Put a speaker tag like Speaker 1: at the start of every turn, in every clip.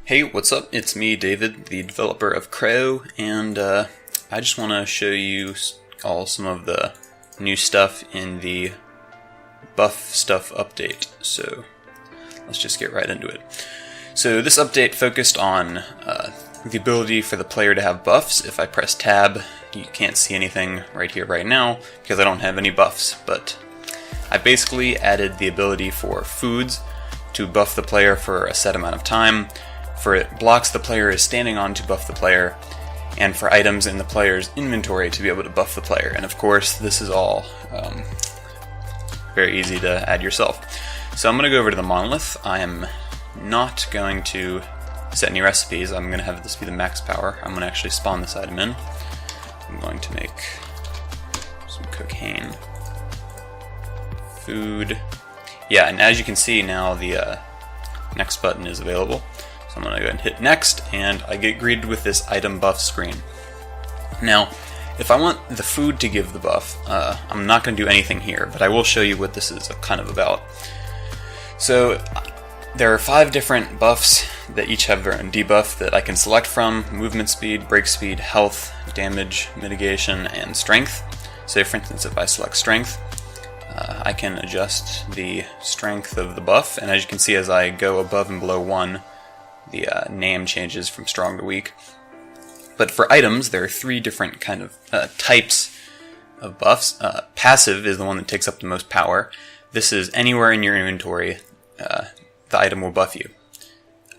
Speaker 1: Hey, what's up? It's me, David, the developer of Crow, and I just want to show you all some of the new stuff in the buff stuff update. So let's just get right into it. So this update focused on the ability for the player to have buffs. If I press tab, you can't see anything right here right now because I don't have any buffs, but I basically added the ability for foods to buff the player for a set amount of time, for it blocks the player is standing on to buff the player, and for items in the player's inventory to be able to buff the player. And of course, this is all very easy to add yourself. So I'm going to go over to the monolith. I am not going to set any recipes. I'm going to have this be the max power. I'm going to actually spawn this item in. I'm going to make some cocaine. Food. Yeah, and as you can see now, the next button is available. So I'm going to go ahead and hit next, and I get greeted with this item buff screen. Now, if I want the food to give the buff, I'm not going to do anything here, but I will show you what this is kind of about. So there are 5 different buffs that each have their own debuff that I can select from: movement speed, break speed, health, damage mitigation, and strength. So for instance, if I select strength, I can adjust the strength of the buff, and as you can see, as I go above and below 1, the name changes from strong to weak. But for items, there are 3 different kind of types of buffs. Passive is the one that takes up the most power. This is anywhere in your inventory, the item will buff you.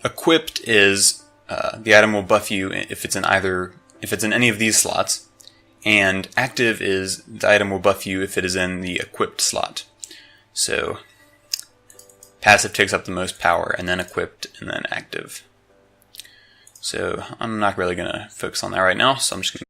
Speaker 1: Equipped is the item will buff you if it's in any of these slots. And active is the item will buff you if it is in the equipped slot. So passive takes up the most power, and then equipped, and then active. So I'm not really going to focus on that right now, so I'm just going to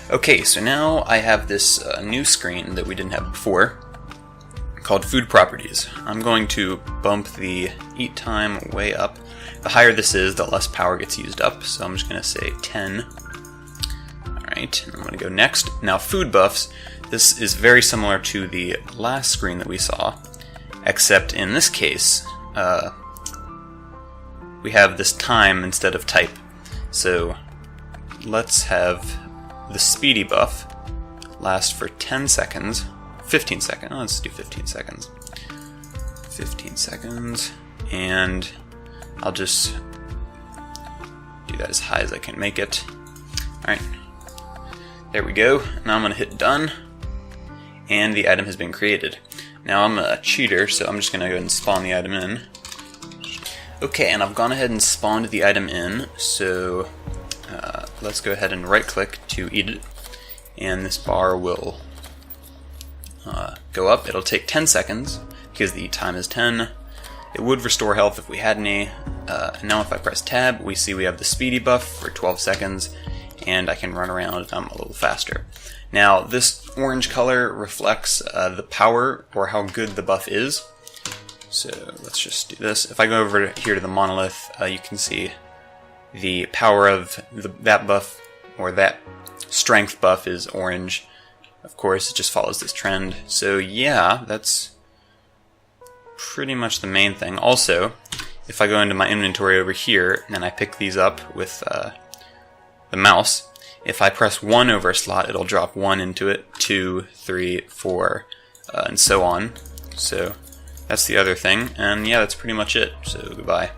Speaker 1: Okay, so now I have this new screen that we didn't have before called Food Properties. I'm going to bump the eat time way up. The higher this is, the less power gets used up, so I'm just going to say 10. Alright, I'm going to go next. Now food buffs, this is very similar to the last screen that we saw, except in this case, we have this time instead of type. So let's have the speedy buff lasts for 10 seconds, 15 seconds, let's do 15 seconds. 15 seconds, and I'll just do that as high as I can make it. Alright, there we go. Now I'm going to hit done, and the item has been created. Now I'm a cheater, so I'm just going to go ahead and spawn the item in. Okay, and I've gone ahead and spawned the item in, so let's go ahead and right click to eat it, and this bar will go up. It'll take 10 seconds because the eat time is 10. It would restore health if we had any. And now if I press tab, we see we have the speedy buff for 12 seconds, and I can run around a little faster. Now this orange color reflects the power or how good the buff is. So let's just do this. If I go over here to the monolith, you can see the power of that buff, or that strength buff, is orange. Of course, it just follows this trend. So yeah, that's pretty much the main thing. Also, if I go into my inventory over here, and I pick these up with the mouse, if I press 1 over a slot, it'll drop 1 into it, 2, 3, 4, and so on. So that's the other thing. And yeah, that's pretty much it. So goodbye.